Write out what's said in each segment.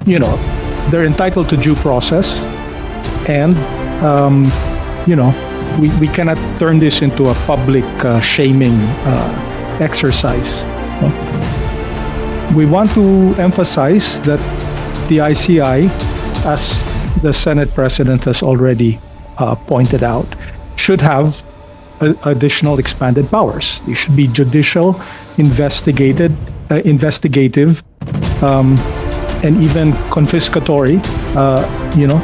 you know, they're entitled to due process, and you know, we cannot turn this into a public shaming exercise. No? We want to emphasize that the ICI, as the Senate President has already pointed out, should have additional expanded powers. They should be judicial, investigative, and even confiscatory, you know,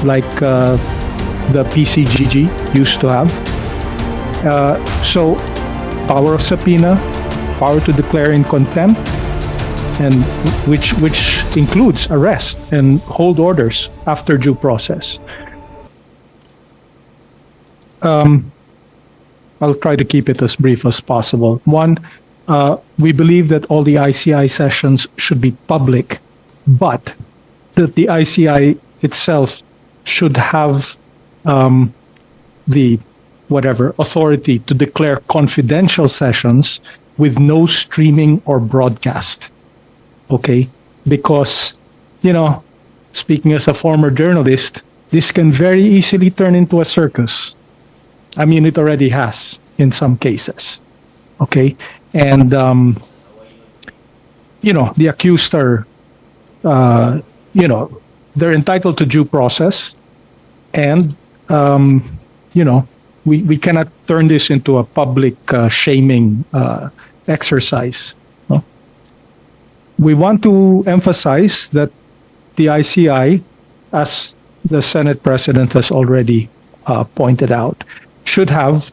like the PCGG used to have. So, power of subpoena, power to declare in contempt, and which includes arrest and hold orders after due process. I'll try to keep it as brief as possible. One, we believe that all the ICI sessions should be public, but that the ICI itself should have the authority to declare confidential sessions with no streaming or broadcast. Okay? Because, you know, speaking as a former journalist, this can very easily turn into a circus. I mean, it already has in some cases. Okay? And, you know, the accused are, you know, they're entitled to due process. And, you know, we cannot turn this into a public shaming exercise. No? We want to emphasize that the ICI, as the Senate President has already pointed out, should have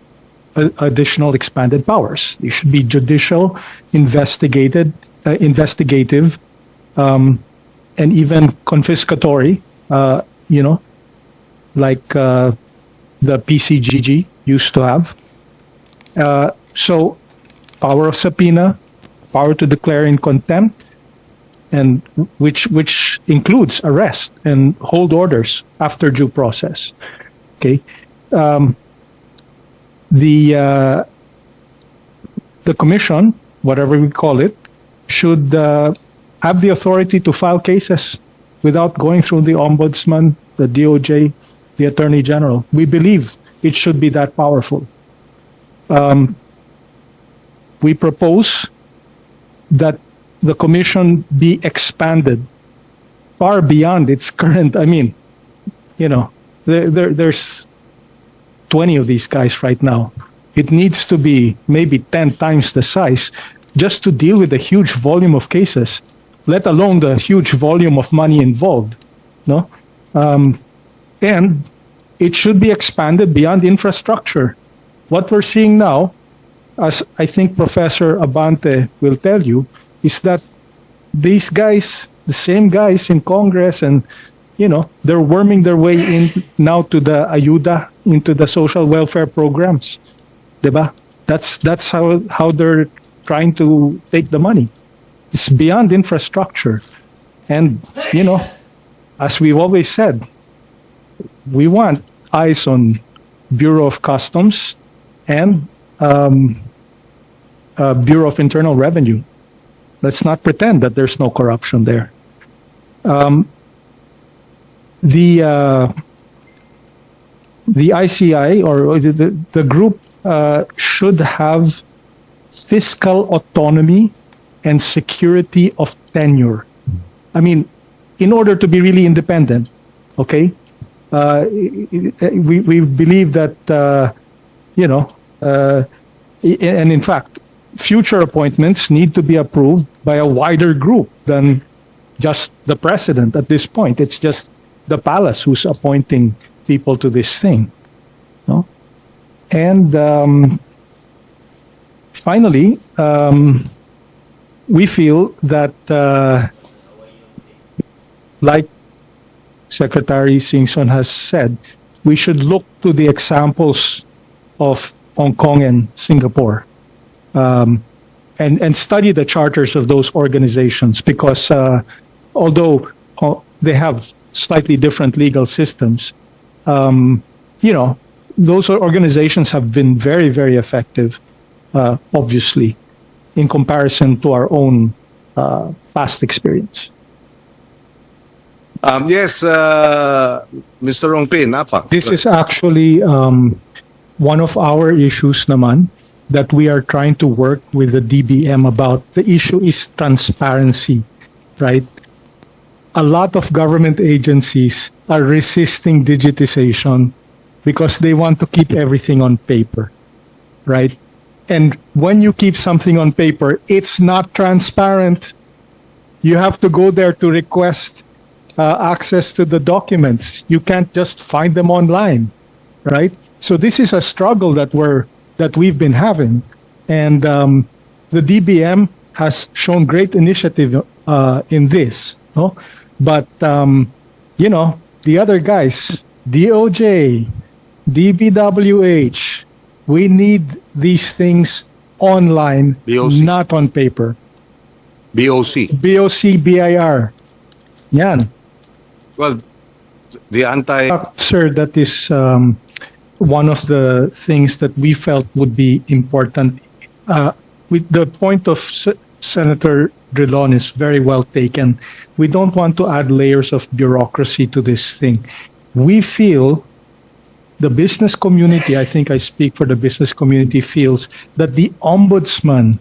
additional expanded powers. They should be judicial, investigative, and even confiscatory, you know, like the PCGG used to have. So, power of subpoena, power to declare in contempt, and which includes arrest and hold orders after due process. Okay, the commission, whatever we call it, should have the authority to file cases without going through the ombudsman, the DOJ, the Attorney General. We believe it should be that powerful. We propose that the commission be expanded far beyond its current. I mean, you know, there's 20 of these guys right now. It needs to be maybe 10 times the size just to deal with the huge volume of cases, let alone the huge volume of money involved. No? And it should be expanded beyond infrastructure. What we're seeing now, as I think Professor Abante will tell you, is that these guys, the same guys in Congress, and you know, they're worming their way in now to the ayuda, into the social welfare programs. Diba? That's how they're trying to take the money. It's beyond infrastructure. And, you know, as we've always said, we want eyes on Bureau of Customs and Bureau of Internal Revenue. Let's not pretend that there's no corruption there. The ICI or the group should have fiscal autonomy and security of tenure. I mean, in order to be really independent, okay? We believe that, you know, and in fact, future appointments need to be approved by a wider group than just the president at this point. It's just the palace who's appointing people to this thing. No? And finally, we feel that, like Secretary Singson has said, we should look to the examples of Hong Kong and Singapore, and study the charters of those organizations, because although they have slightly different legal systems, you know, those organizations have been very, very effective, obviously, in comparison to our own past experience. Yes, Mr. Ongpin, Apa. This is actually one of our issues naman that we are trying to work with the DBM about. The issue is transparency, right? A lot of government agencies are resisting digitization because they want to keep everything on paper, right? And when you keep something on paper, it's not transparent. You have to go there to request access to the documents. You can't just find them online, right? So this is a struggle that we've been having, and the DBM has shown great initiative in this, no? But you know, the other guys, DOJ, DPWH, we need these things online, BOC. not on paper. BOC. BOC, BIR. Yan. Well, the anti... Sir, that is one of the things that we felt would be important. With the point of Senator Drilon is very well taken. We don't want to add layers of bureaucracy to this thing. We feel, the business community, I think I speak for the business community, feels that the ombudsman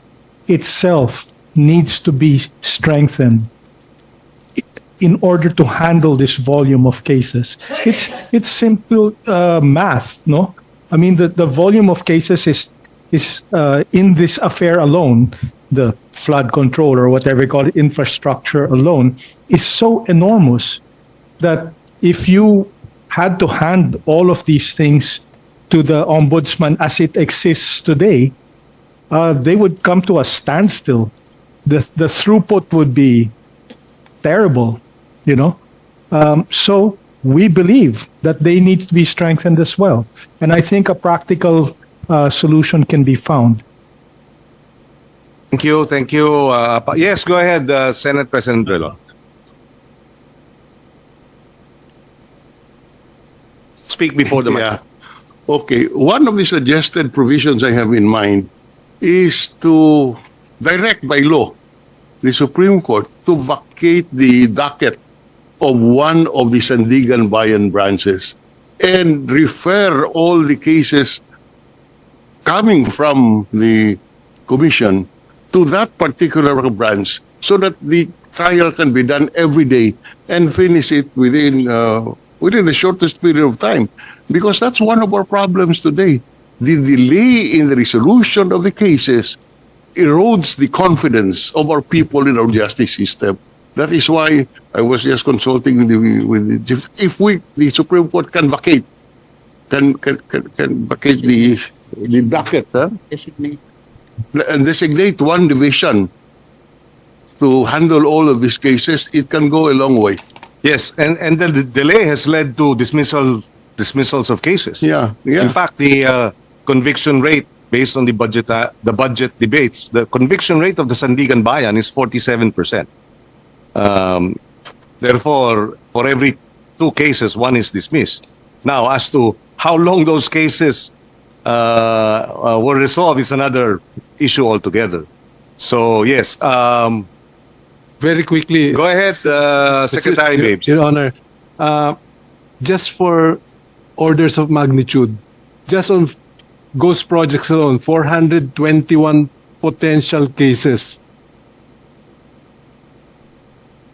itself needs to be strengthened in order to handle this volume of cases. It's simple math, no? I mean, the volume of cases is in this affair alone, the flood control or whatever you call it, infrastructure alone, is so enormous that if you had to hand all of these things to the ombudsman as it exists today, they would come to a standstill. The throughput would be terrible, you know. So we believe that they need to be strengthened as well. And I think a practical solution can be found. Thank you, thank you. Yes, go ahead, Senate President Drilon. Speak before the mic. Yeah. Okay. One of the suggested provisions I have in mind is to direct by law the Supreme Court to vacate the docket of one of the Sandigan Bayan branches and refer all the cases coming from the commission to that particular branch so that the trial can be done every day and finish it within the shortest period of time. Because that's one of our problems today. The delay in the resolution of the cases erodes the confidence of our people in our justice system. That is why I was just consulting with the if the Supreme Court can vacate the docket, and designate one division to handle all of these cases, it can go a long way. Yes, and the delay has led to dismissals of cases. Yeah. In fact, the conviction rate based on the budget debates, the conviction rate of the Sandigan Bayan is 47%. Therefore, for every 2 cases, 1 is dismissed. Now, as to how long those cases were resolved is another issue altogether. So, yes. Very quickly. Go ahead, Secretary Babes. Your Honor, just for orders of magnitude, just on ghost projects alone, 421 potential cases.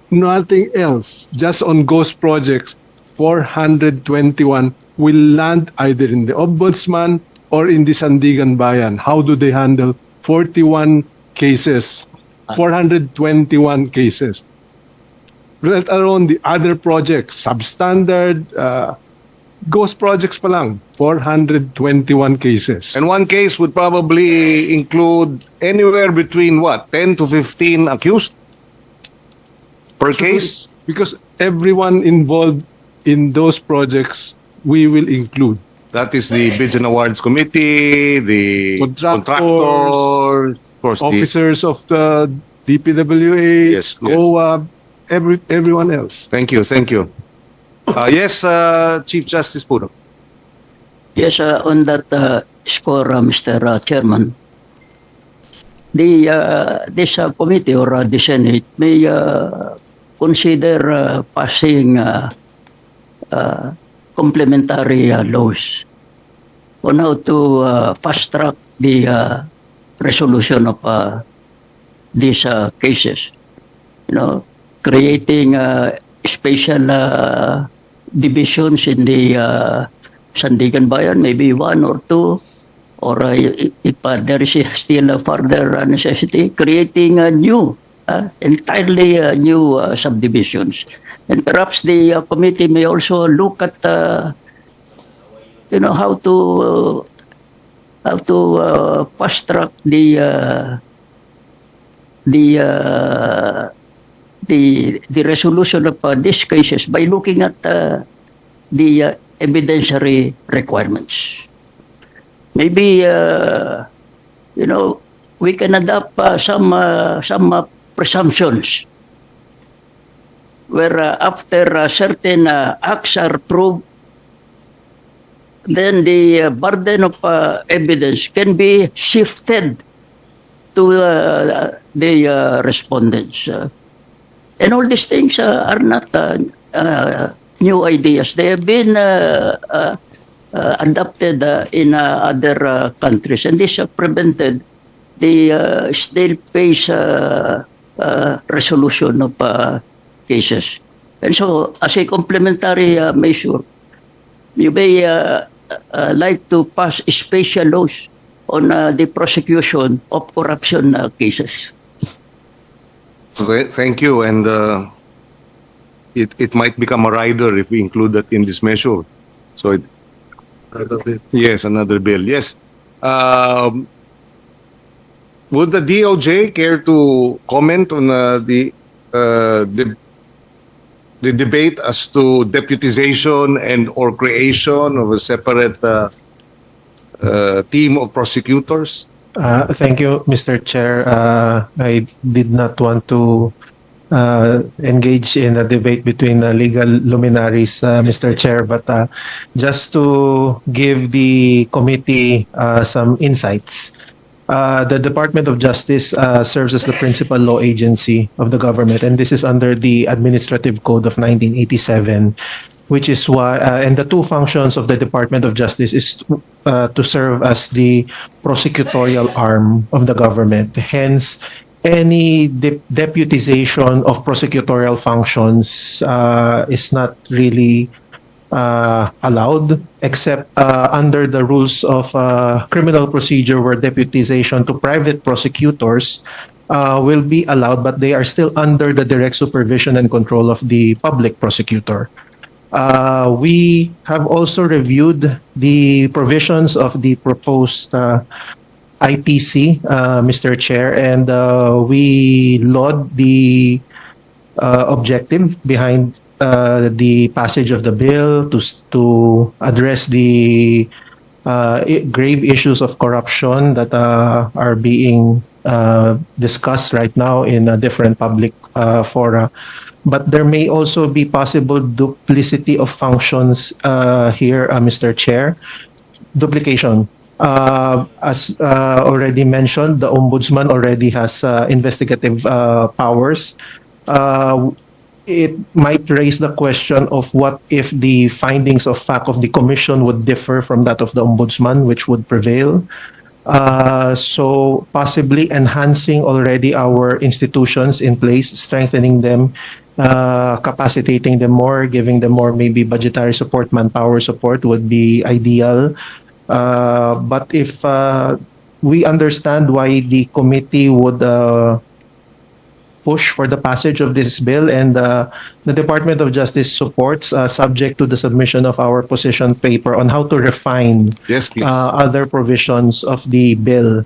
Nothing else, just on ghost projects, 421 will land either in the Ombudsman or in the Sandigan Bayan. How do they handle 41 cases? 421 cases. Let alone the other projects, substandard, ghost projects pa lang, 421 cases. And one case would probably include anywhere between 10 to 15 accused per case? Because everyone involved in those projects, we will include. That is the Bids and Awards Committee, the contractors, of course, officers of the DPWH, Yes, yes. COA, everyone else. Thank you, thank you. Yes, Chief Justice Puro. Yes, on that score, Mr. Chairman, this committee or the Senate may consider passing complementary laws on how to fast track the resolution of these cases. You know, creating special divisions in the Sandigan Bayan, maybe one or two, or if there is still a further necessity, creating a new, entirely new subdivisions. And perhaps the committee may also look at, you know, how to fast track the resolution of these cases by looking at the evidentiary requirements. Maybe you know, we can adopt some presumptions where after certain acts are proved, then the burden of evidence can be shifted to the respondents. And all these things are not new ideas. They have been adopted in other countries, and this prevented the snail pace resolution of cases. And so, as a complementary measure, you may like to pass special laws on the prosecution of corruption cases. Thank you. And it might become a rider if we include that in this measure. So, yes, another bill. Yes. Would the DOJ care to comment on the debate as to deputization and or creation of a separate team of prosecutors? Thank you, Mr. Chair. I did not want to engage in a debate between legal luminaries, Mr. Chair, but just to give the committee some insights. The Department of Justice serves as the principal law agency of the government, and this is under the Administrative Code of 1987, which is why, and the two functions of the Department of Justice is to serve as the prosecutorial arm of the government. Hence, any deputization of prosecutorial functions is not really allowed, except under the rules of criminal procedure, where deputization to private prosecutors will be allowed, but they are still under the direct supervision and control of the public prosecutor. We have also reviewed the provisions of the proposed IPC, Mr. Chair, and we laud the objective behind the passage of the bill to address the grave issues of corruption that are being discussed right now in different public fora. But there may also be possible duplicity of functions here, Mr. Chair. Duplication. As already mentioned, the Ombudsman already has investigative powers. It might raise the question of what if the findings of fact of the Commission would differ from that of the Ombudsman, which would prevail. So possibly enhancing already our institutions in place, strengthening them, capacitating them more, giving them more maybe budgetary support, manpower support would be ideal. But if we understand why the committee would push for the passage of this bill, and the Department of Justice supports, subject to the submission of our position paper on how to refine Yes, please. other provisions of the bill